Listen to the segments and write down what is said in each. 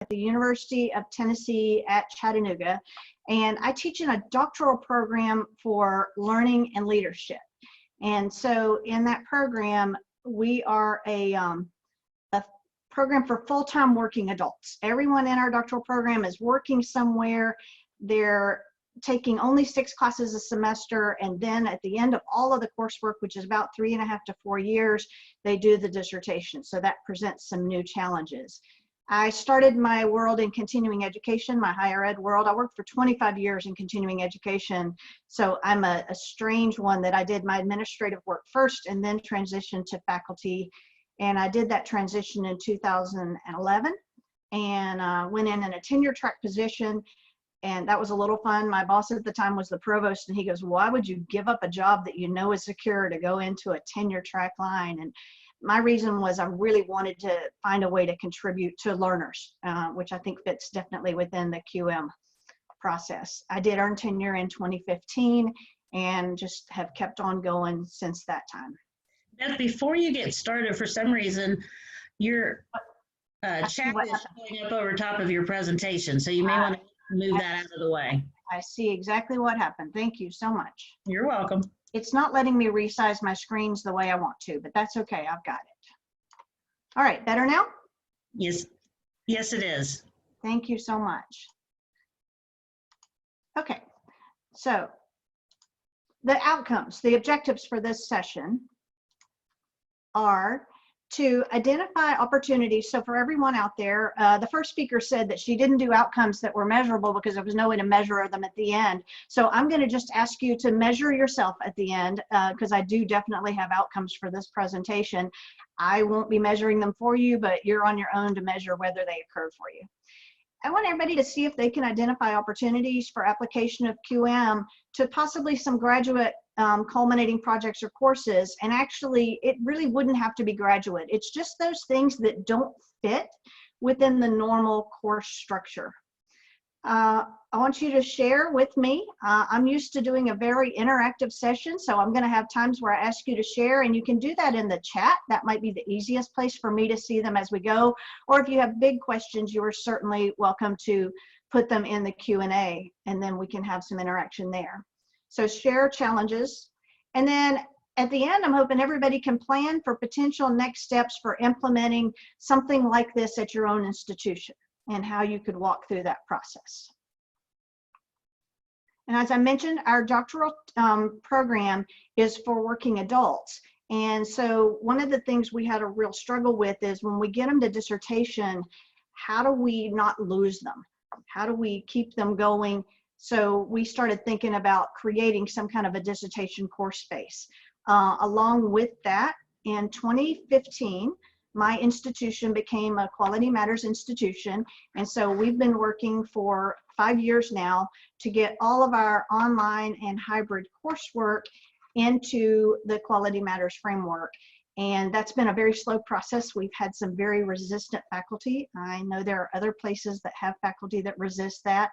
the University of Tennessee at Chattanooga, and I teach in a doctoral program for learning and leadership. And so in that program, we are a program for full-time working adults. Everyone in our doctoral program is working somewhere. They're taking only 6 classes a semester, and then at the end of all of the coursework, which is about 3.5 to 4 years, they do the dissertation. So that presents some new challenges. I started my world in continuing education, my higher ed world. I worked for 25 years in continuing education. So I'm a strange one that I did my administrative work first and then transitioned to faculty. And I did that transition in 2011 and went in a tenure track position. And that was a little fun. My boss at the time was the provost, and he goes, why would you give up a job that you know is secure to go into a tenure track line? And my reason was I really wanted to find a way to contribute to learners, which I think fits definitely within the QM process. I did earn tenure in 2015 and just have kept on going since that time. Beth, before you get started, for some reason, your chat is showing up over top of your presentation, so you may want to move that out of the way. I see exactly what happened. Thank you so much. You're welcome. It's not letting me resize my screens the way I want to, but that's okay. I've got it. All right, better now? Yes, yes, it is. Thank you so much. Okay, so the outcomes, the objectives for this session are to identify opportunities. So for everyone out there, the first speaker said that she didn't do outcomes that were measurable because there was no way to measure them at the end. So I'm going to just ask you to measure yourself at the end because I do definitely have outcomes for this presentation. I won't be measuring them for you, but you're on your own to measure whether they occurred for you. I want everybody to see if they can identify opportunities for application of QM to possibly some graduate culminating projects or courses. And actually, it really wouldn't have to be graduate. It's just those things that don't fit within the normal course structure. I want you to share with me. I'm used to doing a very interactive session, so I'm going to have times where I ask you to share, and you can do that in the chat. That might be the easiest place for me to see them as we go. Or if you have big questions, you are certainly welcome to put them in the Q&A, and then we can have some interaction there. So share challenges. And then at the end, I'm hoping everybody can plan for potential next steps for implementing something like this at your own institution and how you could walk through that process. And as I mentioned, our doctoral program is for working adults. And so one of the things we had a real struggle with is when we get them to dissertation, how do we not lose them? How do we keep them going? So we started thinking about creating some kind of a dissertation course space. Along with that, in 2015, my institution became a Quality Matters institution. And so we've been working for 5 years now to get all of our online and hybrid coursework into the Quality Matters framework. And that's been a very slow process. We've had some very resistant faculty. I know there are other places that have faculty that resist that.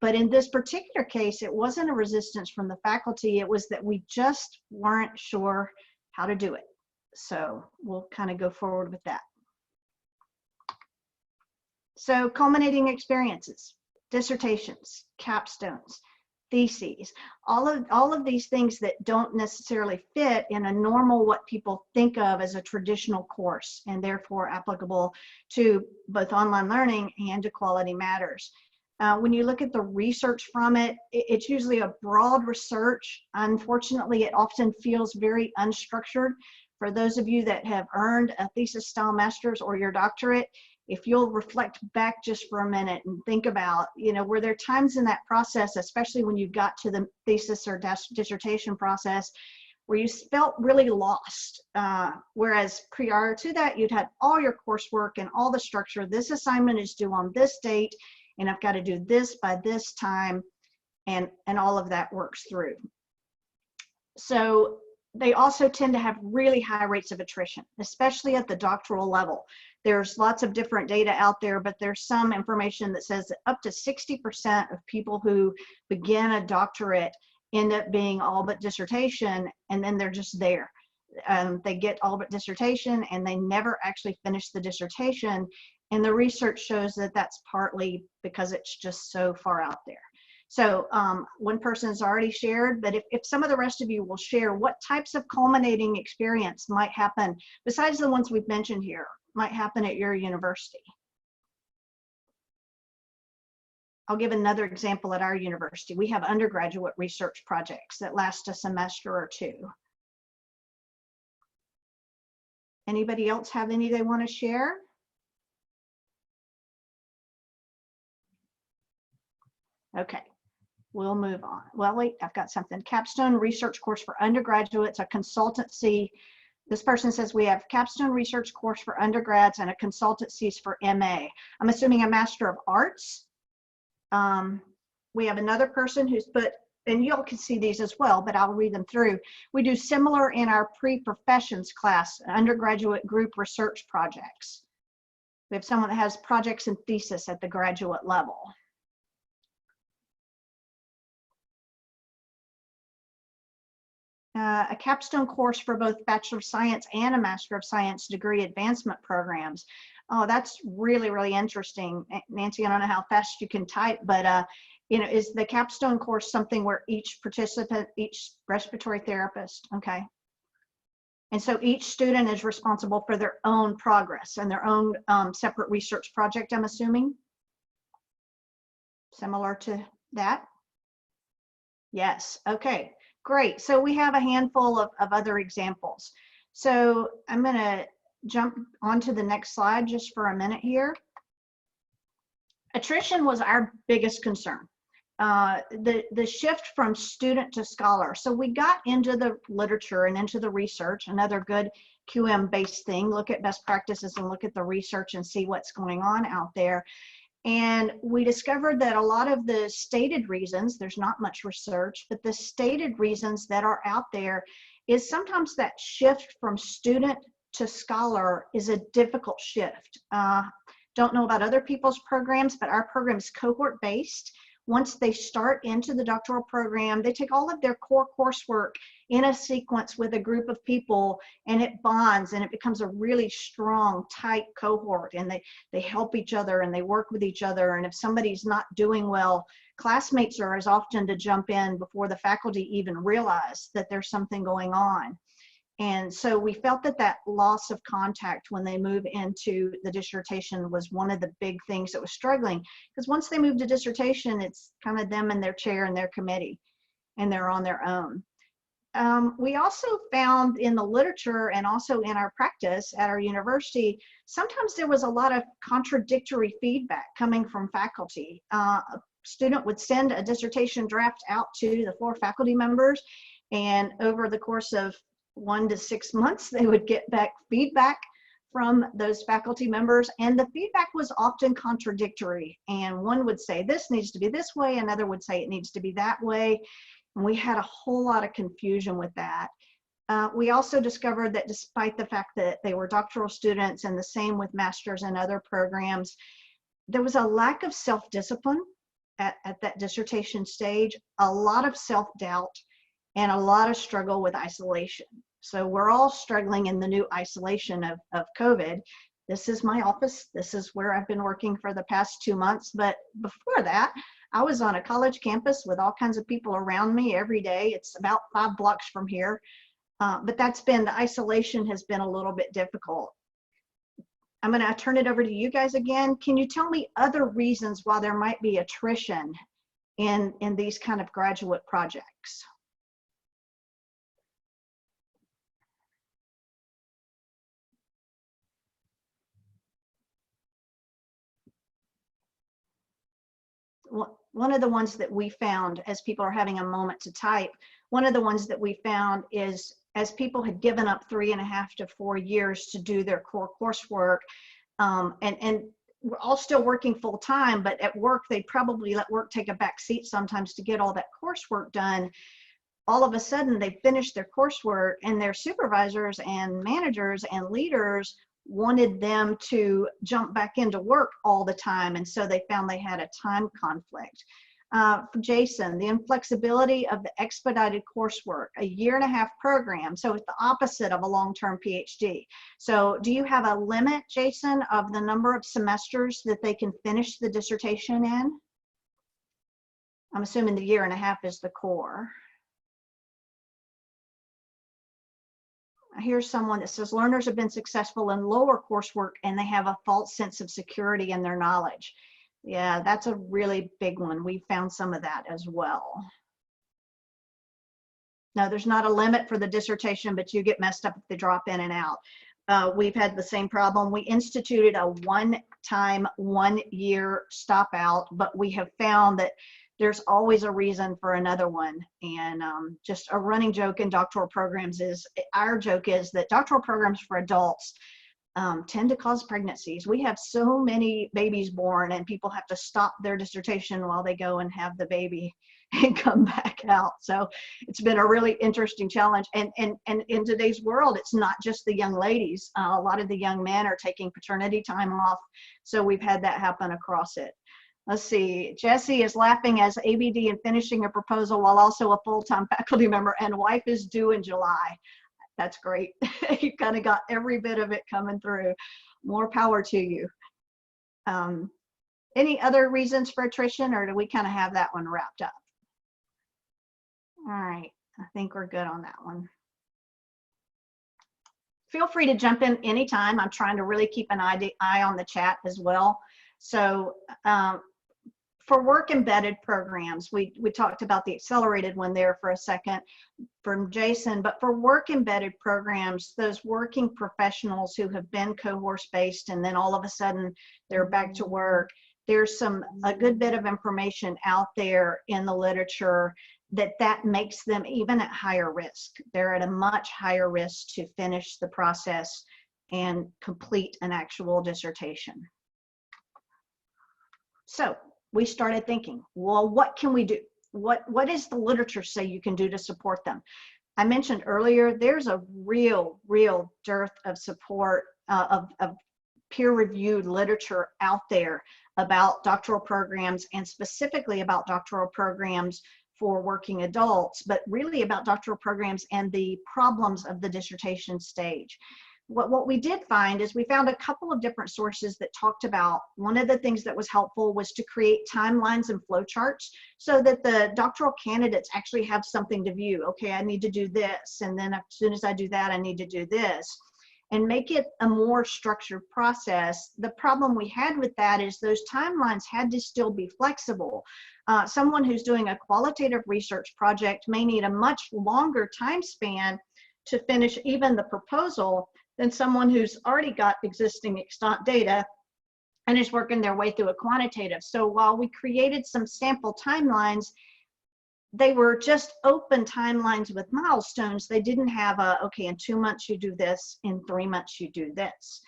But in this particular case, it wasn't a resistance from the faculty. It was that we just weren't sure how to do it. So we'll kind of go forward with that. So culminating experiences, dissertations, capstones, theses, all of these things that don't necessarily fit in a normal, what people think of as a traditional course, and therefore applicable to both online learning and to Quality Matters. When you look at the research from it, it's usually a broad research. Unfortunately, it often feels very unstructured. For those of you that have earned a thesis style master's or your doctorate, if you'll reflect back just for a minute and think about, were there times in that process, especially when you got to the thesis or dissertation process, where you felt really lost, whereas prior to that, you'd had all your coursework and all the structure. This assignment is due on this date, and I've got to do this by this time, and all of that works through. So they also tend to have really high rates of attrition, especially at the doctoral level. There's lots of different data out there, but there's some information that says that up to 60% of people who begin a doctorate end up being all but dissertation, and then they're just there. They get all but dissertation and they never actually finish the dissertation. And the research shows that that's partly because it's just so far out there. So one person has already shared, but if some of the rest of you will share what types of culminating experience might happen, besides the ones we've mentioned here, might happen at your university. I'll give another example at our university. We have undergraduate research projects that last a semester or two. Anybody else have any they want to share? Okay, we'll move on. Well, wait, I've got something. Capstone research course for undergraduates, a consultancy. This person says we have capstone research course for undergrads and a consultancies for MA. I'm assuming a Master of Arts. We have another person who's put, and y'all can see these as well, but I'll read them through. We do similar in our pre-professions class, undergraduate group research projects. We have someone that has projects and thesis at the graduate level. A capstone course for both Bachelor of Science and a Master of Science degree advancement programs. Oh, that's really, really interesting. Nancy, I don't know how fast you can type, but you know, is the capstone course something where each participant, each respiratory therapist, okay? And so each student is responsible for their own progress and their own separate research project, I'm assuming? Similar to that? Yes, okay, great. So we have a handful of other examples. So I'm gonna jump onto the next slide just for a minute here. Attrition was our biggest concern. The shift from student to scholar. So we got into the literature and into the research, another good QM based thing, look at best practices and look at the research and see what's going on out there. And we discovered that a lot of the stated reasons, there's not much research, but the stated reasons that are out there is sometimes that shift from student to scholar is a difficult shift. Don't know about other people's programs, but our program is cohort based. Once they start into the doctoral program, they take all of their core coursework in a sequence with a group of people, and it bonds and it becomes a really strong, tight cohort, and they help each other and they work with each other. And if somebody's not doing well, classmates are as often to jump in before the faculty even realize that there's something going on. And so we felt that that loss of contact when they move into the dissertation was one of the big things that was struggling, because once they move to dissertation, it's kind of them and their chair and their committee, and they're on their own. We also found in the literature and also in our practice at our university, sometimes there was a lot of contradictory feedback coming from faculty. A student would send a dissertation draft out to the 4 faculty members, and over the course of 1 to 6 months, they would get back feedback from those faculty members, and the feedback was often contradictory. And one would say this needs to be this way, another would say it needs to be that way. And we had a whole lot of confusion with that. We also discovered that despite the fact that they were doctoral students, and the same with masters and other programs, there was a lack of self-discipline at that dissertation stage, a lot of self-doubt, and a lot of struggle with isolation. So we're all struggling in the new isolation of COVID. This is my office. This is where I've been working for the past 2 months. But before that, I was on a college campus with all kinds of people around me every day. It's about 5 blocks from here. But the isolation has been a little bit difficult. I'm gonna turn it over to you guys again. Can you tell me other reasons why there might be attrition in these kind of graduate projects? One of the ones that we found, as people are having a moment to type, one of the ones that we found is as people had given up 3.5 to 4 years to do their core coursework, and we're all still working full time, but at work, they probably let work take a back seat sometimes to get all that coursework done. All of a sudden, they finished their coursework, and their supervisors and managers and leaders wanted them to jump back into work all the time, and so they found they had a time conflict. Jason, the inflexibility of the expedited coursework, a 1.5-year program. So it's the opposite of a long-term PhD. So do you have a limit, Jason, of the number of semesters that they can finish the dissertation in? I'm assuming the 1.5 years is the core. Here's someone that says learners have been successful in lower coursework and they have a false sense of security in their knowledge. Yeah, that's a really big one. We found some of that as well. No, there's not a limit for the dissertation, but you get messed up if they drop in and out. We've had the same problem. We instituted a one-time, 1-year stop out, but we have found that there's always a reason for another one. And just a running joke in doctoral programs is, our joke is that doctoral programs for adults tend to cause pregnancies. We have so many babies born and people have to stop their dissertation while they go and have the baby and come back out. So it's been a really interesting challenge. And in today's world, it's not just the young ladies. A lot of the young men are taking paternity time off. So we've had that happen across it. Let's see, Jesse is laughing as ABD and finishing a proposal while also a full-time faculty member, and wife is due in July. That's great. You kind of got every bit of it coming through. More power to you. Any other reasons for attrition, or do we kind of have that one wrapped up? All right, I think we're good on that one. Feel free to jump in anytime. I'm trying to really keep an eye on the chat as well. So for work embedded programs, we talked about the accelerated one there for a second from Jason, but for work embedded programs, those working professionals who have been cohorse based and then all of a sudden they're back to work, there's a good bit of information out there in the literature that makes them even at higher risk. They're at a much higher risk to finish the process and complete an actual dissertation. So we started thinking, well, what can we do? What does the literature say you can do to support them? I mentioned earlier, there's a real dearth of support of peer-reviewed literature out there about doctoral programs, and specifically about doctoral programs for working adults, but really about doctoral programs and the problems of the dissertation stage. What we did find is we found a couple of different sources that talked about, one of the things that was helpful was to create timelines and flowcharts so that the doctoral candidates actually have something to view. Okay, I need to do this, and then as soon as I do that, I need to do this, and make it a more structured process. The problem we had with that is those timelines had to still be flexible. Someone who's doing a qualitative research project may need a much longer time span to finish even the proposal than someone who's already got existing extant data and is working their way through a quantitative. So while we created some sample timelines, they were just open timelines with milestones. They didn't have okay, in 2 months you do this, in 3 months you do this.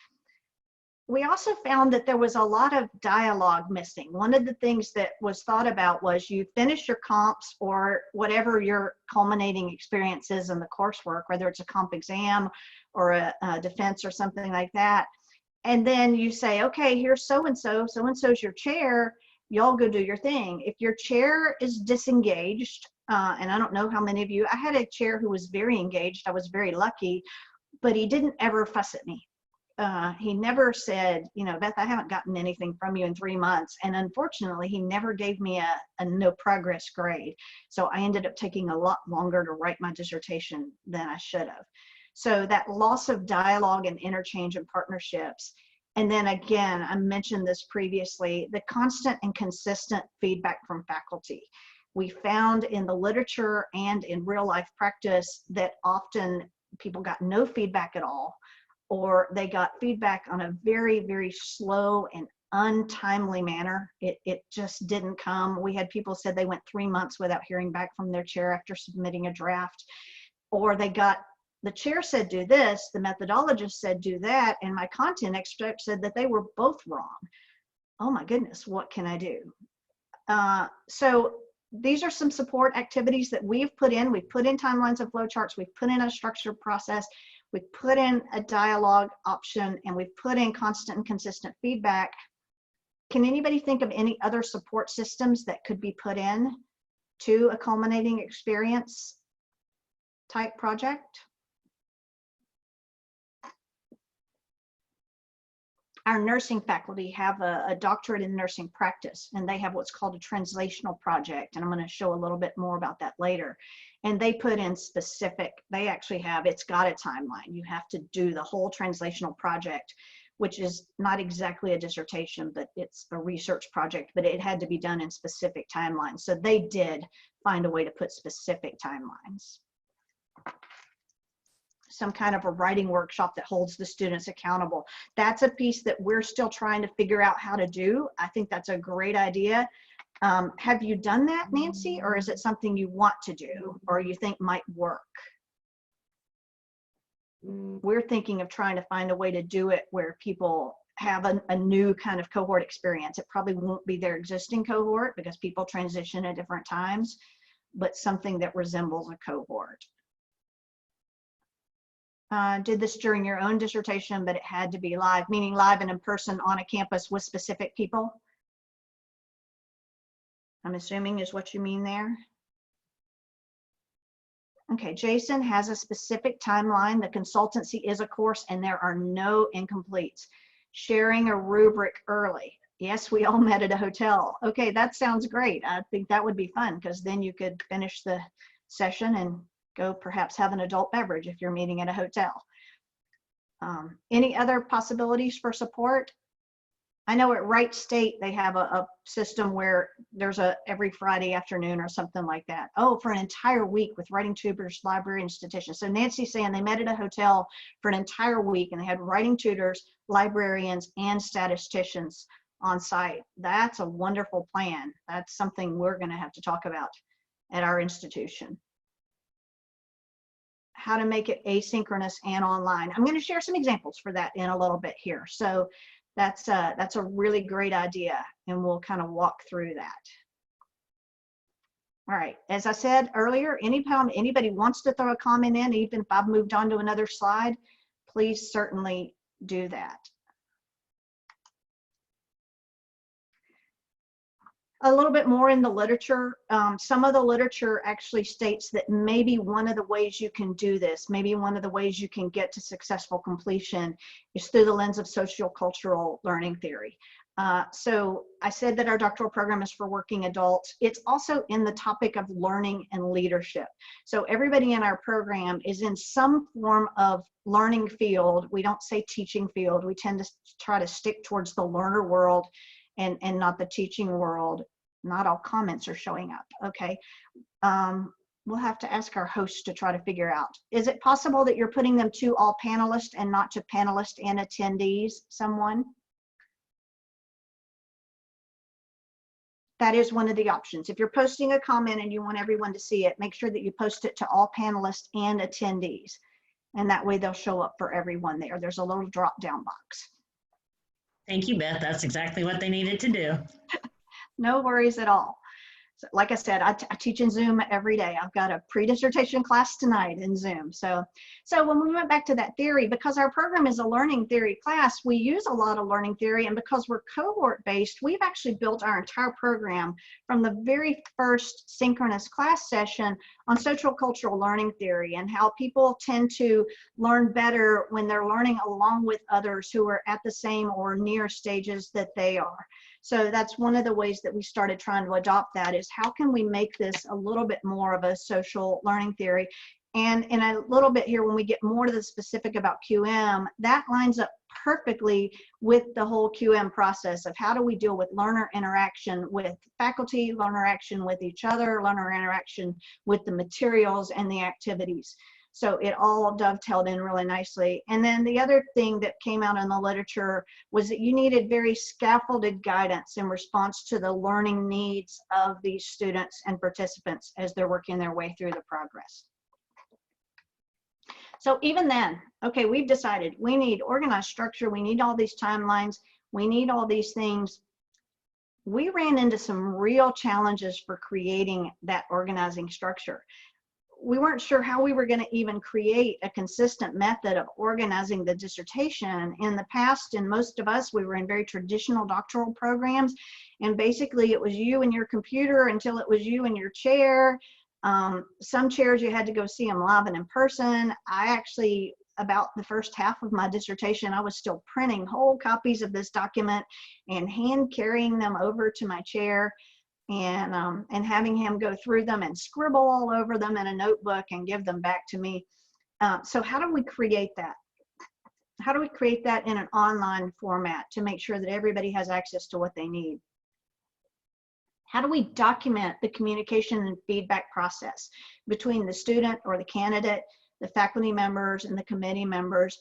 We also found that there was a lot of dialogue missing. One of the things that was thought about was you finish your comps or whatever your culminating experience is in the coursework, whether it's a comp exam or a defense or something like that. And then you say, okay, here's so-and-so, so-and-so's your chair, y'all go do your thing. If your chair is disengaged, and I don't know how many of you, I had a chair who was very engaged, I was very lucky, but he didn't ever fuss at me. He never said, you know, Beth, I haven't gotten anything from you in 3 months. And unfortunately, he never gave me a no progress grade. So I ended up taking a lot longer to write my dissertation than I should have. So that loss of dialogue and interchange and partnerships. And then again, I mentioned this previously, the constant and consistent feedback from faculty. We found in the literature and in real life practice that often people got no feedback at all, or they got feedback on a very slow and untimely manner. It just didn't come. We had people said they went 3 months without hearing back from their chair after submitting a draft, or they got, the chair said do this, the methodologist said do that, and my content expert said that they were both wrong. Oh my goodness, what can I do? So these are some support activities that we've put in. We've put in timelines and flowcharts. We've put in a structured process. We've put in a dialogue option, and we've put in constant and consistent feedback. Can anybody think of any other support systems that could be put in to a culminating experience type project? Our nursing faculty have a doctorate in nursing practice, and they have what's called a translational project. And I'm going to show a little bit more about that later. And they put in specific, they actually have, it's got a timeline. You have to do the whole translational project, which is not exactly a dissertation, but it's a research project, but it had to be done in specific timelines. So they did find a way to put specific timelines. Some kind of a writing workshop that holds the students accountable. That's a piece that we're still trying to figure out how to do. I think that's a great idea. Have you done that, Nancy, or is it something you want to do or you think might work? We're thinking of trying to find a way to do it where people have a new kind of cohort experience. It probably won't be their existing cohort because people transition at different times, but something that resembles a cohort. Did this during your own dissertation, but it had to be live, meaning live and in person on a campus with specific people? I'm assuming is what you mean there. Okay, Jason has a specific timeline. The consultancy is a course and there are no incompletes. Sharing a rubric early. Yes, we all met at a hotel. Okay, that sounds great. I think that would be fun because then you could finish the session and go perhaps have an adult beverage if you're meeting at a hotel. Any other possibilities for support? I know at Wright State, they have a system where there's a every Friday afternoon or something like that. Oh, for an entire week with writing tutors, library, and statisticians. So Nancy's saying they met at a hotel for an entire week and they had writing tutors, librarians, and statisticians on site. That's a wonderful plan. That's something we're going to have to talk about at our institution. How to make it asynchronous and online. I'm going to share some examples for that in a little bit here. So that's a really great idea, and we'll kind of walk through that. All right, as I said earlier, anytime anybody wants to throw a comment in, even if I've moved on to another slide, please certainly do that. A little bit more in the literature. Some of the literature actually states that maybe one of the ways you can do this, maybe one of the ways you can get to successful completion is through the lens of sociocultural learning theory. So I said that our doctoral program is for working adults. It's also in the topic of learning and leadership. So everybody in our program is in some form of learning field. We don't say teaching field. We tend to try to stick towards the learner world and not the teaching world. Not all comments are showing up. Okay. We'll have to ask our hosts to try to figure out. Is it possible that you're putting them to all panelists and not to panelists and attendees? Someone? That is one of the options. If you're posting a comment and you want everyone to see it, make sure that you post it to all panelists and attendees. And that way they'll show up for everyone there. There's a little drop-down box. Thank you, Beth. That's exactly what they needed to do. No worries at all. So, like I said, I teach in Zoom every day. I've got a pre-dissertation class tonight in Zoom. So when we went back to that theory, because our program is a learning theory class, we use a lot of learning theory. And because we're cohort-based, we've actually built our entire program from the very first synchronous class session on social cultural learning theory and how people tend to learn better when they're learning along with others who are at the same or near stages that they are. So that's one of the ways that we started trying to adopt that is how can we make this a little bit more of a social learning theory? And in a little bit here, when we get more to the specific about QM, that lines up perfectly with the whole QM process of how do we deal with learner interaction with faculty, learner interaction with each other, learner interaction with the materials and the activities. So it all dovetailed in really nicely. And then the other thing that came out in the literature was that you needed very scaffolded guidance in response to the learning needs of these students and participants as they're working their way through the progress. So even then, okay, we've decided we need organized structure, we need all these timelines, we need all these things. We ran into some real challenges for creating that organizing structure. we weren't sure how we were going to even create a consistent method of organizing the dissertation. In the past, and most of us, we were in very traditional doctoral programs, and basically it was you and your computer until it was you and your chair. Some chairs you had to go see them live and in person. I actually, about the first half of my dissertation, I was still printing whole copies of this document and hand carrying them over to my chair, and having him go through them and scribble all over them in a notebook and give them back to me. So how do we create that? How do we create that in an online format to make sure that everybody has access to what they need? How do we document the communication and feedback process between the student or the candidate, the faculty members, and the committee members?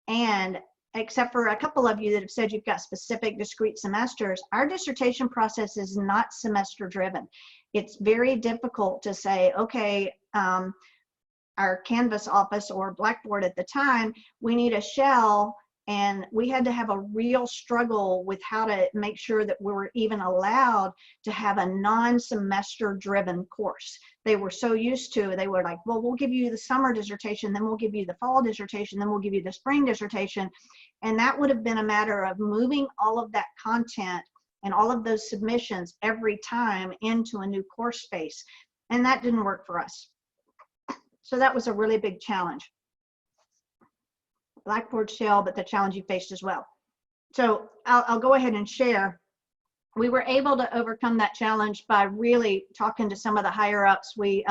And except for a couple of you that have said you've got specific discrete semesters, our dissertation process is not semester driven. It's very difficult to say, okay, our Canvas office or Blackboard at the time, we need a shell, and we had to have a real struggle with how to make sure that we were even allowed to have a non-semester driven course. They were so used to, they were like, well, we'll give you the summer dissertation, then we'll give you the fall dissertation, then we'll give you the spring dissertation. And that would have been a matter of moving all of that content and all of those submissions every time into a new course space. And that didn't work for us. So that was a really big challenge. Blackboard shell, but the challenge you faced as well. So I'll go ahead and share. We were able to overcome that challenge by really talking to some of the higher ups. We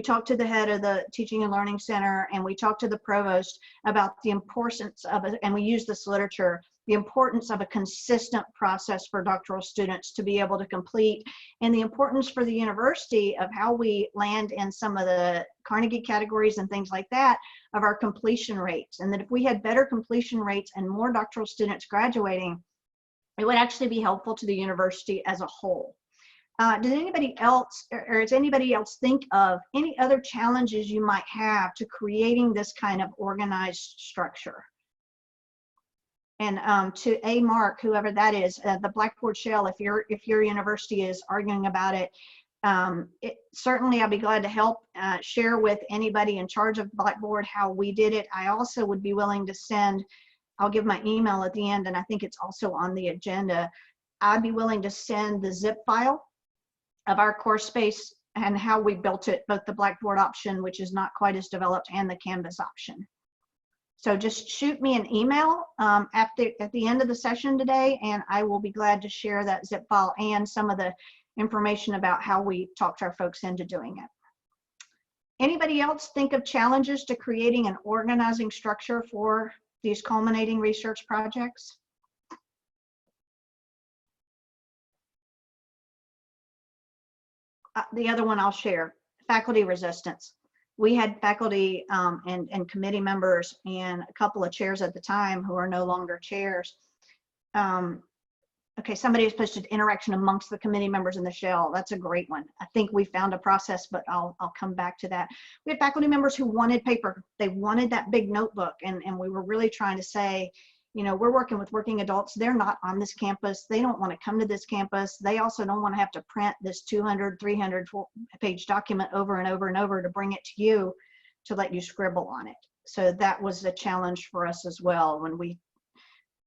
talked to the head of the Teaching and Learning Center, and we talked to the provost about the importance of it, and we used this literature, the importance of a consistent process for doctoral students to be able to complete, and the importance for the university of how we land in some of the Carnegie categories and things like that of our completion rates. And that if we had better completion rates and more doctoral students graduating, it would actually be helpful to the university as a whole. Does anybody else, or does anybody else think of any other challenges you might have to creating this kind of organized structure? And to Mark, whoever that is, the Blackboard shell, if your university is arguing about it, certainly I'll be glad to help share with anybody in charge of Blackboard how we did it. I also would be willing to send, I'll give my email at the end, and I think it's also on the agenda. I'd be willing to send the zip file of our course space and how we built it, both the Blackboard option, which is not quite as developed, and the Canvas option. So just shoot me an email at the end of the session today, and I will be glad to share that zip file and some of the information about how we talked our folks into doing it. Anybody else think of challenges to creating an organizing structure for these culminating research projects? The other one I'll share, faculty resistance. We had faculty and committee members and a couple of chairs at the time who are no longer chairs. Okay, somebody has posted interaction amongst the committee members in the shell. That's a great one. I think we found a process, but I'll come back to that. We had faculty members who wanted paper. They wanted that big notebook, and we were really trying to say, you know, we're working with working adults. They're not on this campus. They don't want to come to this campus. They also don't want to have to print this 200, 300 page document over and over and over to bring it to you to let you scribble on it. So that was a challenge for us as well when we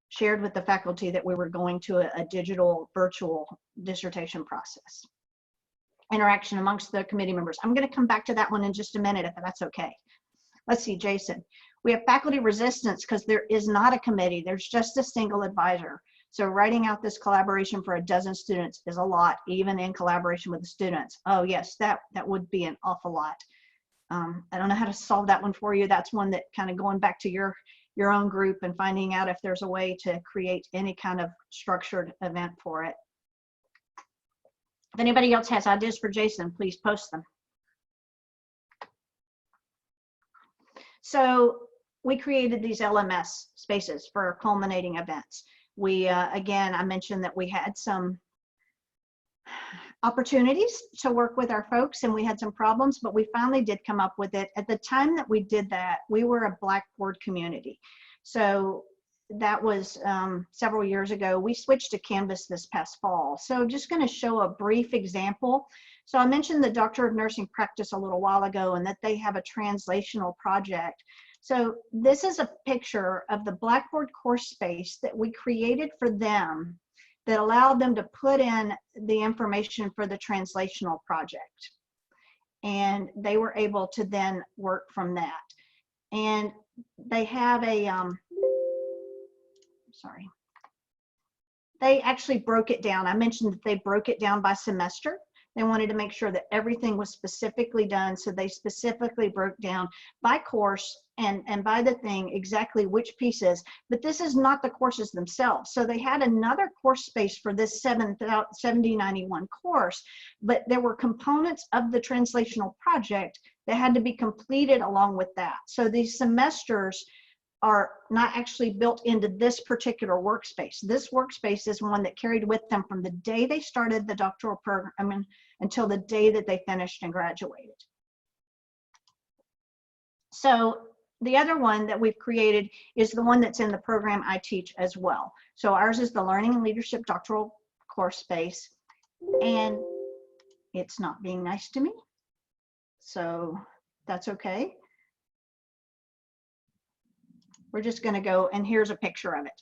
shared with the faculty that we were going to a digital virtual dissertation process. Interaction amongst the committee members. I'm going to come back to that one in just a minute if that's okay. Let's see, Jason. We have faculty resistance because there is not a committee. There's just a single advisor. So writing out this collaboration for a dozen students is a lot, even in collaboration with the students. Oh yes, that would be an awful lot. I don't know how to solve that one for you. That's one that kind of going back to your own group and finding out if there's a way to create any kind of structured event for it. If anybody else has ideas for Jason, please post them. So we created these LMS spaces for culminating events. We, again, I mentioned that we had some opportunities to work with our folks and we had some problems, but we finally did come up with it. At the time that we did that, we were a Blackboard community. So that was several years ago. We switched to Canvas this past fall. So just going to show a brief example. So I mentioned the Doctor of Nursing practice a little while ago and that they have a translational project. So this is a picture of the Blackboard course space that we created for them that allowed them to put in the information for the translational project. And they were able to then work from that. And they have a, sorry, they actually broke it down. I mentioned that they broke it down by semester. They wanted to make sure that everything was specifically done. So they specifically broke down by course and by the thing exactly which pieces, but this is not the courses themselves. So they had another course space for this 7091 course, but there were components of the translational project that had to be completed along with that. So these semesters are not actually built into this particular workspace. This workspace is one that carried with them from the day they started the doctoral program until the day that they finished and graduated. So the other one that we've created is the one that's in the program I teach as well. So ours is the Learning and Leadership Doctoral course space, and it's not being nice to me. So that's okay. We're just going to go, and here's a picture of it.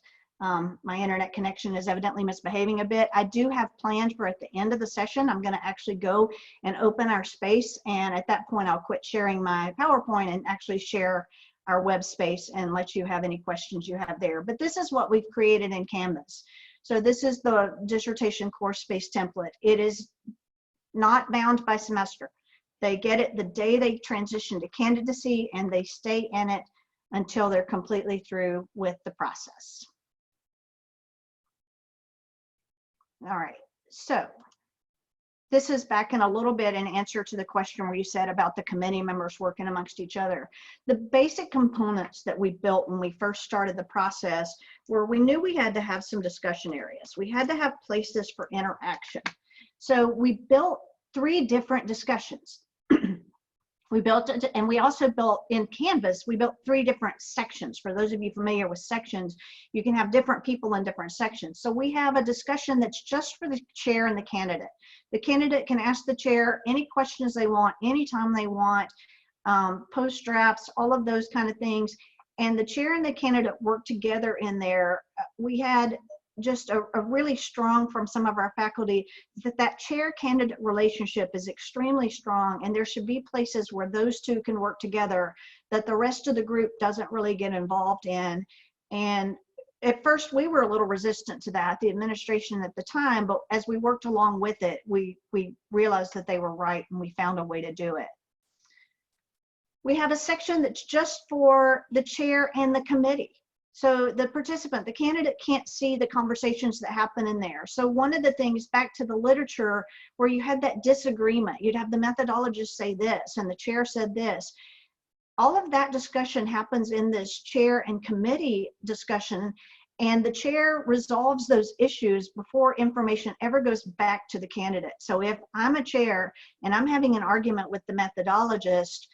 My internet connection is evidently misbehaving a bit. I do have planned for at the end of the session, I'm going to actually go and open our space. And at that point, I'll quit sharing my PowerPoint and actually share our web space and let you have any questions you have there. But this is what we've created in Canvas. So this is the dissertation course space template. It is not bound by semester. They get it the day they transition to candidacy, and they stay in it until they're completely through with the process. All right, so this is back in a little bit in answer to the question where you said about the committee members working amongst each other. The basic components that we built when we first started the process were we knew we had to have some discussion areas. We had to have places for interaction. So we built 3 different discussions. We built it, and we also built in Canvas, we built 3 different sections. For those of you familiar with sections, you can have different people in different sections. So we have a discussion that's just for the chair and the candidate. The candidate can ask the chair any questions they want, anytime they want, post drafts, all of those kind of things. And the chair and the candidate work together in there. We had just a really strong from some of our faculty that chair candidate relationship is extremely strong, and there should be places where those two can work together that the rest of the group doesn't really get involved in. And at first we were a little resistant to that, the administration at the time, but as we worked along with it, we realized that they were right, and we found a way to do it. We have a section that's just for the chair and the committee. So the participant, the candidate, can't see the conversations that happen in there. So one of the things, back to the literature, where you had that disagreement, you'd have the methodologist say this and the chair said this. All of that discussion happens in this chair and committee discussion, and the chair resolves those issues before information ever goes back to the candidate. So if I'm a chair and I'm having an argument with the methodologist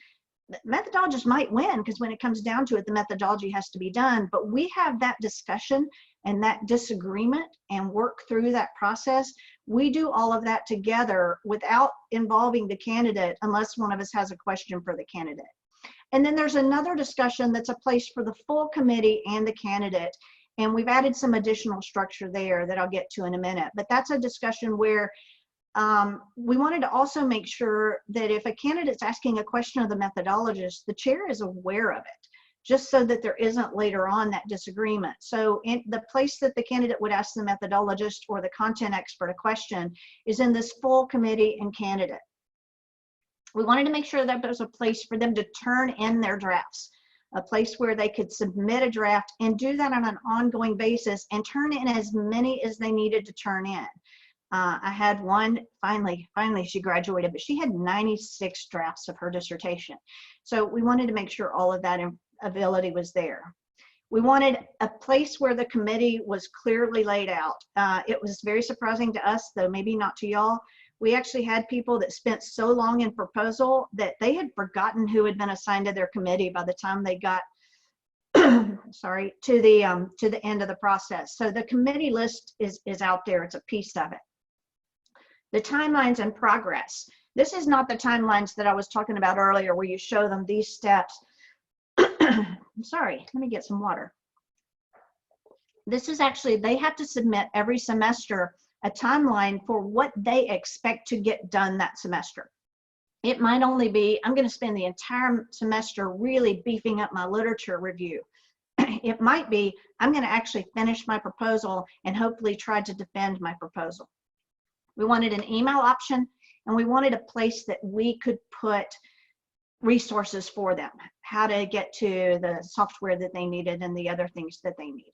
might win, because when it comes down to it, the methodology has to be done. But we have that discussion and that disagreement and work through that process. We do all of that together without involving the candidate, unless one of us has a question for the candidate. And then there's another discussion that's a place for the full committee and the candidate. And we've added some additional structure there that I'll get to in a minute. But that's a discussion where we wanted to also make sure that if a candidate's asking a question of the methodologist, the chair is aware of it, just so that there isn't later on that disagreement. So in the place that the candidate would ask the methodologist or the content expert a question is in this full committee and candidate. We wanted to make sure that there's a place for them to turn in their drafts, a place where they could submit a draft and do that on an ongoing basis and turn in as many as they needed to turn in. I had one, finally she graduated, but she had 96 drafts of her dissertation. So we wanted to make sure all of that ability was there. We wanted a place where the committee was clearly laid out. It was very surprising to us, though maybe not to y'all. We actually had people that spent so long in proposal that they had forgotten who had been assigned to their committee by the time they got sorry, to the end of the process. So the committee list is out there. It's a piece of it. The timelines and progress. This is not the timelines that I was talking about earlier, where you show them these steps. I'm sorry, let me get some water. This is actually, they have to submit every semester a timeline for what they expect to get done that semester. It might only be, I'm going to spend the entire semester really beefing up my literature review. It might be, I'm going to actually finish my proposal and hopefully try to defend my proposal. We wanted an email option, and we wanted a place that we could put resources for them, how to get to the software that they needed and the other things that they needed.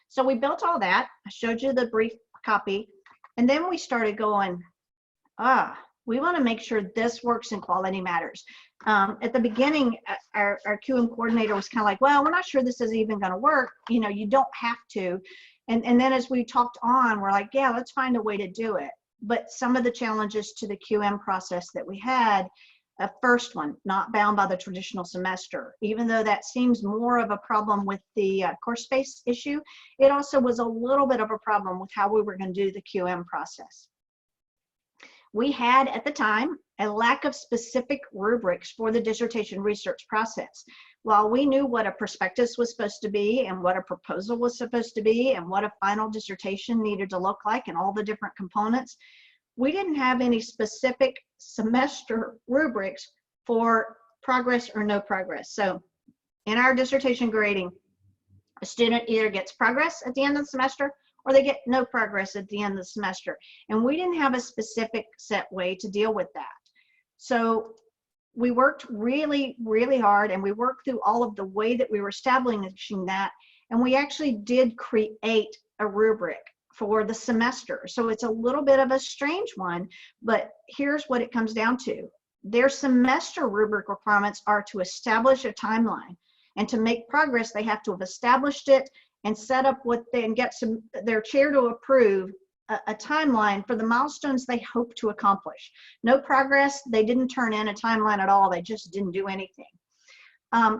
So we built all that. I showed you the brief copy, and then we started going, we want to make sure this works and quality matters. At the beginning, our QM coordinator was kind of like, well, we're not sure this is even going to work. You know, you don't have to. And then as we talked on, we're like, yeah, let's find a way to do it. But some of the challenges to the QM process that we had, first one, not bound by the traditional semester. Even though that seems more of a problem with the course space issue, it also was a little bit of a problem with how we were going to do the QM process. We had, at the time, a lack of specific rubrics for the dissertation research process. While we knew what a prospectus was supposed to be and what a proposal was supposed to be and what a final dissertation needed to look like and all the different components, we didn't have any specific semester rubrics for progress or no progress. So in our dissertation grading, a student either gets progress at the end of the semester or they get no progress at the end of the semester. And we didn't have a specific set way to deal with that. So we worked really, really hard, and we worked through all of the way that we were establishing that. And we actually did create a rubric for the semester. So it's a little bit of a strange one, but here's what it comes down to. Their semester rubric requirements are to establish a timeline, and to make progress, they have to have established it and set up what they, and get their chair to approve a timeline for the milestones they hope to accomplish. No progress, they didn't turn in a timeline at all. They just didn't do anything.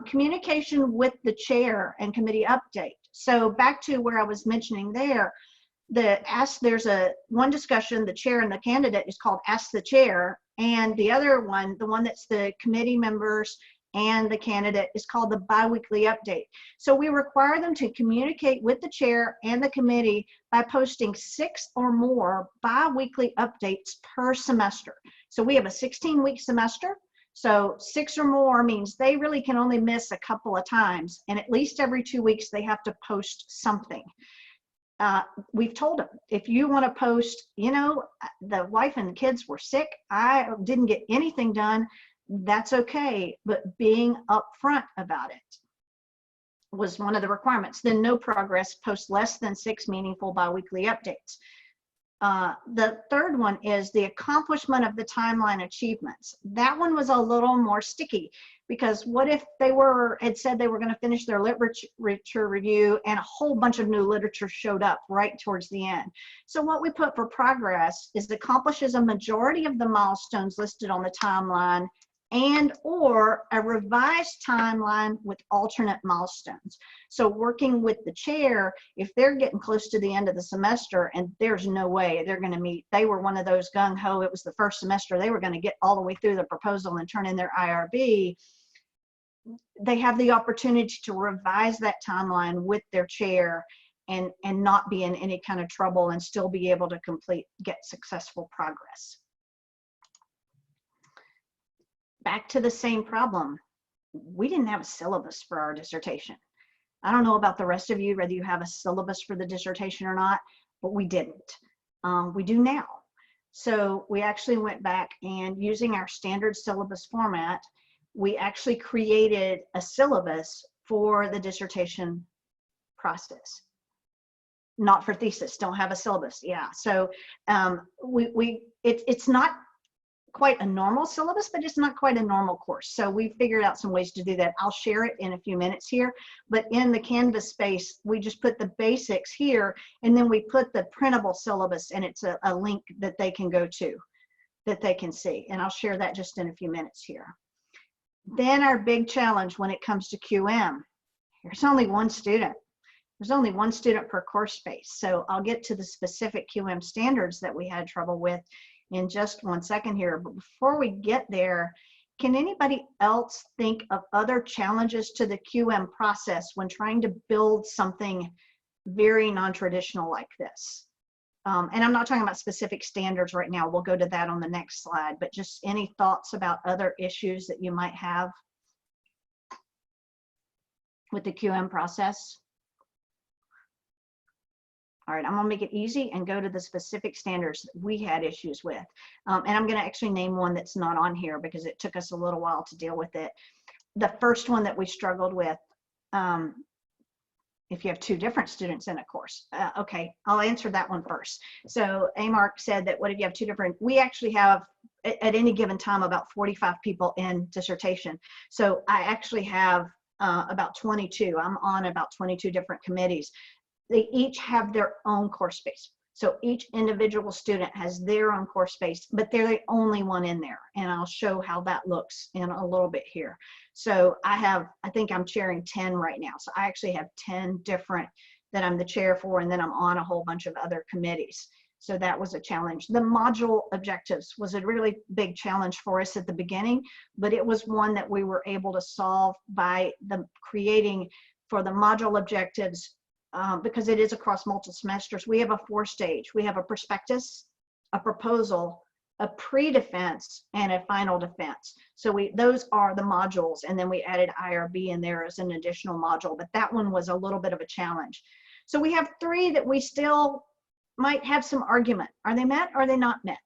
Communication with the chair and committee update. So back to where I was mentioning there, there's one discussion, the chair and the candidate, is called Ask the Chair, and the other one, the one that's the committee members and the candidate, is called the biweekly update. So we require them to communicate with the chair and the committee by posting 6 or more biweekly updates per semester. So we have a 16-week semester. So 6 or more means they really can only miss a couple of times, and at least every 2 weeks they have to post something. We've told them, if you want to post, you know, the wife and the kids were sick, I didn't get anything done, that's okay, but being upfront about it was one of the requirements. Then no progress, post less than 6 meaningful biweekly updates. The third one is the accomplishment of the timeline achievements. That one was a little more sticky, because what if they had said they were going to finish their literature review and a whole bunch of new literature showed up right towards the end? So what we put for progress is accomplishes a majority of the milestones listed on the timeline, and or a revised timeline with alternate milestones. So working with the chair, if they're getting close to the end of the semester and there's no way they're going to meet, they were one of those gung-ho, it was the first semester, they were going to get all the way through the proposal and turn in their IRB, they have the opportunity to revise that timeline with their chair and not be in any kind of trouble and still be able to get successful progress. Back to the same problem. We didn't have a syllabus for our dissertation. I don't know about the rest of you, whether you have a syllabus for the dissertation or not, but we didn't. We do now. So we actually went back, and using our standard syllabus format, we actually created a syllabus for the dissertation process. Not for thesis, don't have a syllabus. Yeah, so it's not quite a normal syllabus, but it's not quite a normal course. So we figured out some ways to do that. I'll share it in a few minutes here, but in the Canvas space, we just put the basics here, and then we put the printable syllabus, and it's a link that they can go to, that they can see. And I'll share that just in a few minutes here. Then our big challenge when it comes to QM, there's only one student. There's only one student per course space. So I'll get to the specific QM standards that we had trouble with in just one second here. But before we get there, can anybody else think of other challenges to the QM process when trying to build something very non-traditional like this? And I'm not talking about specific standards right now. We'll go to that on the next slide, but just any thoughts about other issues that you might have with the QM process? All right, I'm gonna make it easy and go to the specific standards that we had issues with. And I'm gonna actually name one that's not on here because it took us a little while to deal with it. The first one that we struggled with, if you have two different students in a course. Okay, I'll answer that one first. So Amark said that what if you have two different, we actually have at any given time about 45 people in dissertation. So I actually have about 22. I'm on about 22 different committees. They each have their own course space. So each individual student has their own course space, but they're the only one in there. And I'll show how that looks in a little bit here. So I think I'm chairing 10 right now. So I actually have 10 different that I'm the chair for, and then I'm on a whole bunch of other committees. So that was a challenge. The module objectives was a really big challenge for us at the beginning, but it was one that we were able to solve by creating for the module objectives. Because it is across multiple semesters, we have a 4-stage. We have a prospectus, a proposal, a pre-defense, and a final defense. So those are the modules, and then we added IRB in there as an additional module, but that one was a little bit of a challenge. So we have 3 that we still might have some argument. Are they met or are they not met?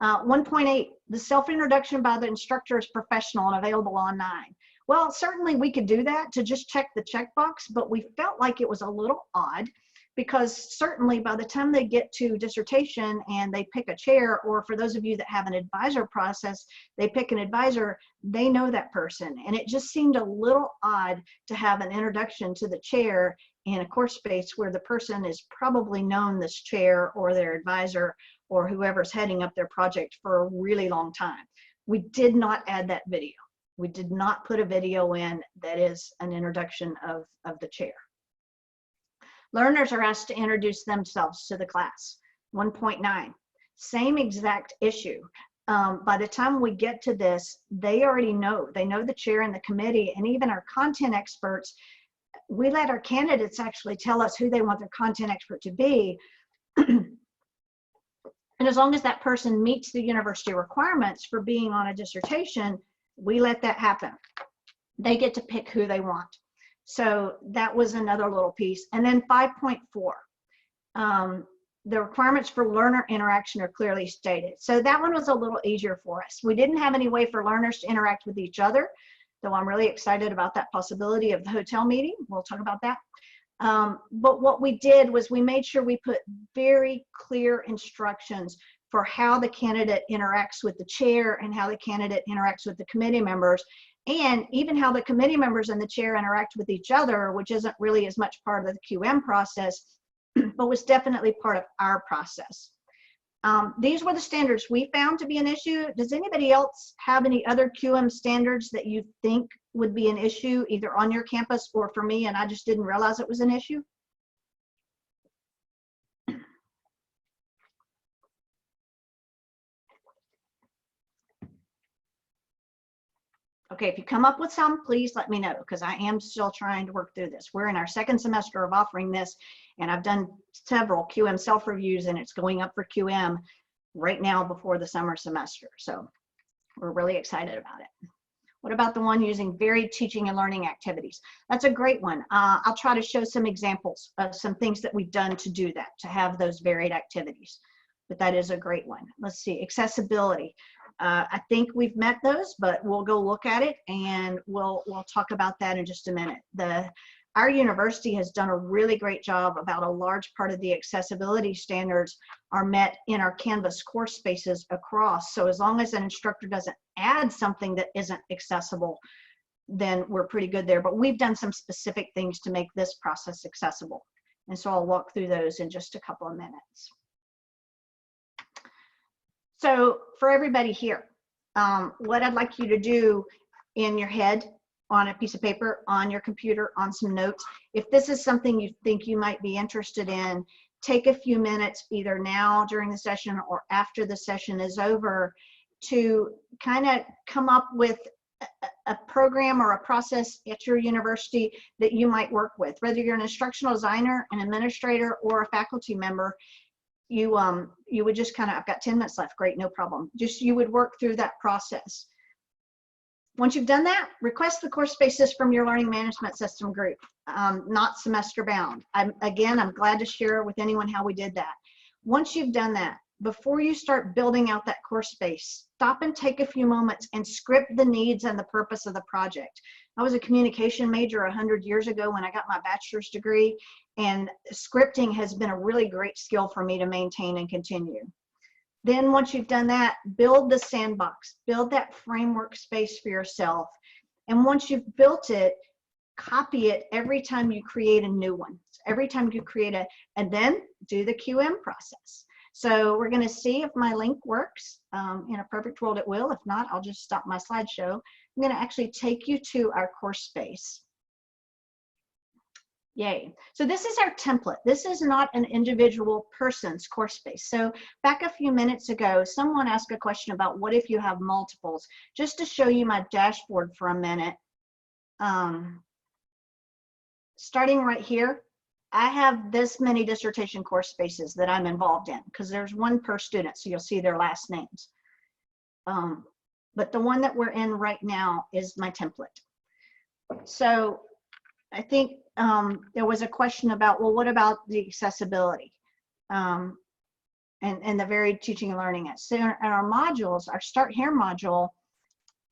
1.8, the self-introduction by the instructor is professional and available online. Well, certainly we could do that to just check the checkbox, but we felt like it was a little odd because certainly by the time they get to dissertation and they pick a chair, or for those of you that have an advisor process, they pick an advisor, they know that person. And it just seemed a little odd to have an introduction to the chair in a course space where the person is probably known this chair or their advisor or whoever's heading up their project for a really long time. We did not add that video. We did not put a video in that is an introduction of the chair. Learners are asked to introduce themselves to the class. 1.9, same exact issue. By the time we get to this, they already know. They know the chair and the committee, and even our content experts. We let our candidates actually tell us who they want their content expert to be. And as long as that person meets the university requirements for being on a dissertation, we let that happen. They get to pick who they want. So that was another little piece. And then 5.4, the requirements for learner interaction are clearly stated. So that one was a little easier for us. We didn't have any way for learners to interact with each other, though I'm really excited about that possibility of the hotel meeting. We'll talk about that. But what we did was we made sure we put very clear instructions for how the candidate interacts with the chair and how the candidate interacts with the committee members, and even how the committee members and the chair interact with each other, which isn't really as much part of the QM process, but was definitely part of our process. These were the standards we found to be an issue. Does anybody else have any other QM standards that you think would be an issue either on your campus or for me and I just didn't realize it was an issue? Okay, if you come up with some, please let me know because I am still trying to work through this. We're in our 2nd semester of offering this, and I've done several QM self-reviews, and it's going up for QM right now before the summer semester. So we're really excited about it. What about the one using varied teaching and learning activities? That's a great one. I'll try to show some examples of some things that we've done to do that, to have those varied activities. But that is a great one. Let's see, accessibility. I think we've met those, but we'll go look at it and we'll talk about that in just a minute. Our university has done a really great job about a large part of the accessibility standards are met in our Canvas course spaces across. So as long as an instructor doesn't add something that isn't accessible, then we're pretty good there. But we've done some specific things to make this process accessible. And so I'll walk through those in just a couple of minutes. So for everybody here, what I'd like you to do in your head, on a piece of paper, on your computer, on some notes. If this is something you think you might be interested in, take a few minutes either now during the session or after the session is over to kind of come up with a program or a process at your university that you might work with. Whether you're an instructional designer, an administrator, or a faculty member, you would just kind of, I've got 10 minutes left, great, no problem. Just you would work through that process. Once you've done that, request the course spaces from your learning management system group, not semester bound. I'm glad to share with anyone how we did that. Once you've done that, before you start building out that course space, stop and take a few moments and script the needs and the purpose of the project. I was a communication major 100 years ago when I got my bachelor's degree, and scripting has been a really great skill for me to maintain and continue. Then once you've done that, build the sandbox, build that framework space for yourself. And once you've built it, copy it every time you create a new one. Every time you create and then do the QM process. So we're going to see if my link works. In a perfect world, it will. If not, I'll just stop my slideshow. I'm going to actually take you to our course space. Yay. So this is our template. This is not an individual person's course space. So back a few minutes ago, someone asked a question about what if you have multiples. Just to show you my dashboard for a minute. Starting right here, I have this many dissertation course spaces that I'm involved in because there's one per student, so you'll see their last names. But the one that we're in right now is my template. So I think there was a question about, well, what about the accessibility and the varied teaching and learning? So in our modules, our Start Here module,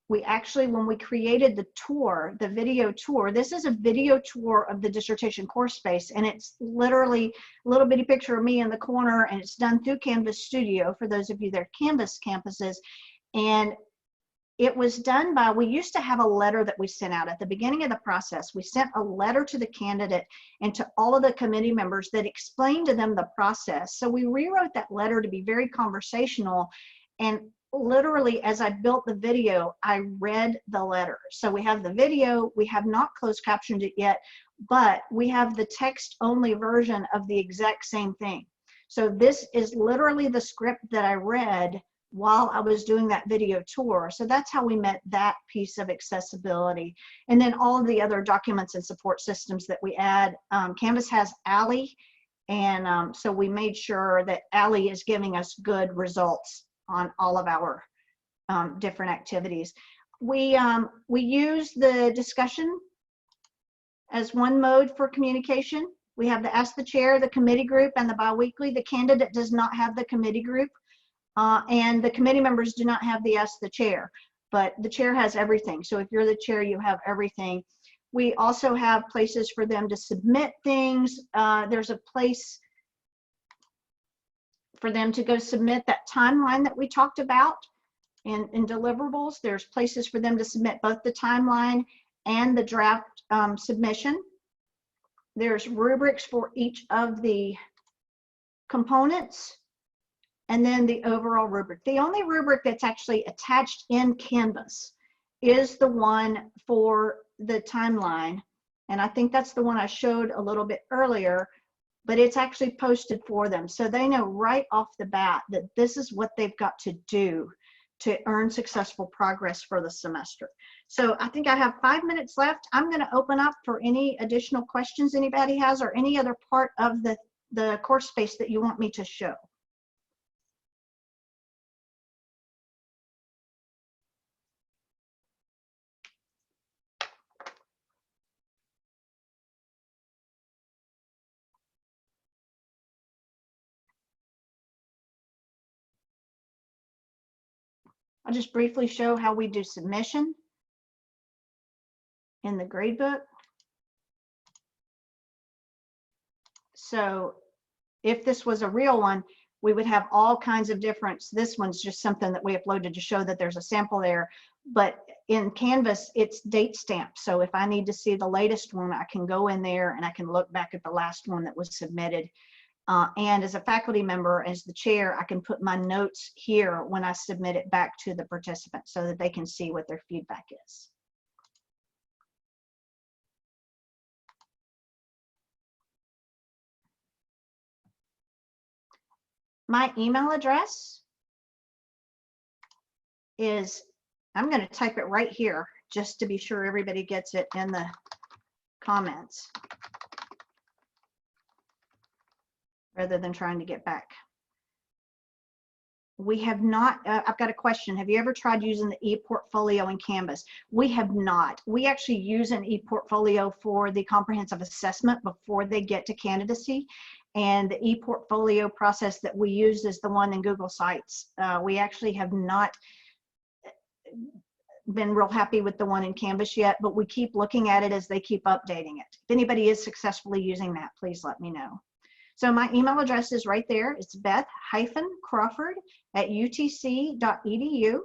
we actually, when we created the tour, the video tour, this is a video tour of the dissertation course space, and it's literally a little bitty picture of me in the corner, and it's done through Canvas Studio for those of you that are Canvas campuses. And it was done by, we used to have a letter that we sent out at the beginning of the process. We sent a letter to the candidate and to all of the committee members that explained to them the process. So we rewrote that letter to be very conversational, and literally as I built the video, I read the letter. So we have the video, we have not closed captioned it yet, but we have the text only version of the exact same thing. So this is literally the script that I read while I was doing that video tour. So that's how we met that piece of accessibility. And then all of the other documents and support systems that we add. Canvas has Ally, and so we made sure that Ally is giving us good results on all of our different activities. We use the discussion as one mode for communication. We have the Ask the Chair, the committee group, and the biweekly. The candidate does not have the committee group. And the committee members do not have the Ask the Chair, but the chair has everything. So if you're the chair, you have everything. We also have places for them to submit things. There's a place for them to go submit that timeline that we talked about in deliverables. There's places for them to submit both the timeline and the draft submission. There's rubrics for each of the components, and then the overall rubric. The only rubric that's actually attached in Canvas is the one for the timeline. And I think that's the one I showed a little bit earlier, but it's actually posted for them. So they know right off the bat that this is what they've got to do to earn successful progress for the semester. So I think I have 5 minutes left. I'm gonna open up for any additional questions anybody has, or any other part of the course space that you want me to show. I'll just briefly show how we do submission in the gradebook. So if this was a real one, we would have all kinds of different, this one's just something that we uploaded to show that there's a sample there. But in Canvas, it's date stamped. So if I need to see the latest one, I can go in there and I can look back at the last one that was submitted. And as a faculty member, as the chair, I can put my notes here when I submit it back to the participants so that they can see what their feedback is. My email address is, I'm going to type it right here just to be sure everybody gets it in the comments rather than trying to get back. We have not, I've got a question. Have you ever tried using the ePortfolio in Canvas? We have not. We actually use an ePortfolio for the comprehensive assessment before they get to candidacy. And the ePortfolio process that we use is the one in Google Sites. We actually have not been real happy with the one in Canvas yet, but we keep looking at it as they keep updating it. If anybody is successfully using that, please let me know. So my email address is right there. It's beth-crawford@utc.edu.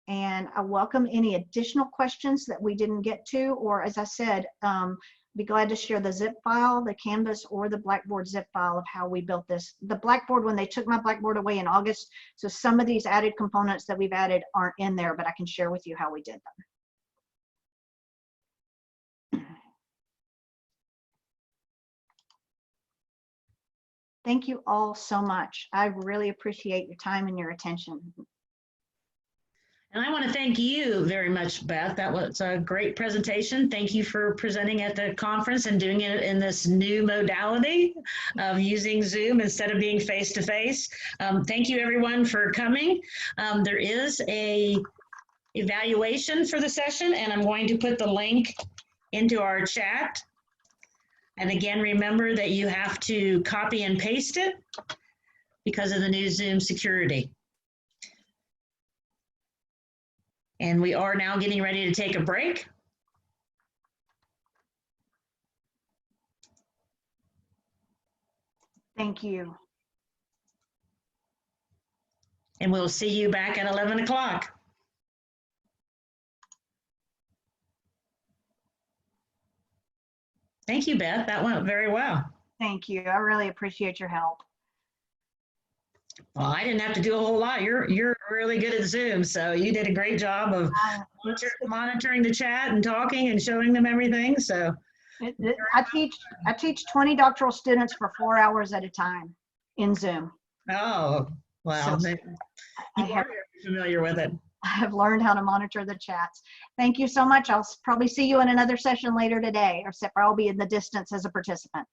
And I welcome any additional questions that we didn't get to, or as I said, be glad to share the zip file, the Canvas or the Blackboard zip file of how we built this. The Blackboard, when they took my Blackboard away in August, so some of these added components that we've added aren't in there, but I can share with you how we did them. Thank you all so much. I really appreciate your time and your attention. And I want to thank you very much, Beth. That was a great presentation. Thank you for presenting at the conference and doing it in this new modality of using Zoom instead of being face-to-face. Thank you, everyone, for coming. There is a evaluation for the session, and I'm going to put the link into our chat. And again, remember that you have to copy and paste it because of the new Zoom security. And we are now getting ready to take a break. Thank you. And we'll see you back at 11 o'clock. Thank you, Beth. That went very well. Thank you. I really appreciate your help. Well, I didn't have to do a whole lot. You're really good at Zoom, so you did a great job of monitoring the chat and talking and showing them everything. So I teach 20 doctoral students for 4 hours at a time in Zoom. Oh, wow. So You are very familiar with it. I have learned how to monitor the chats. Thank you so much. I'll probably see you in another session later today, or I'll be in the distance as a participant.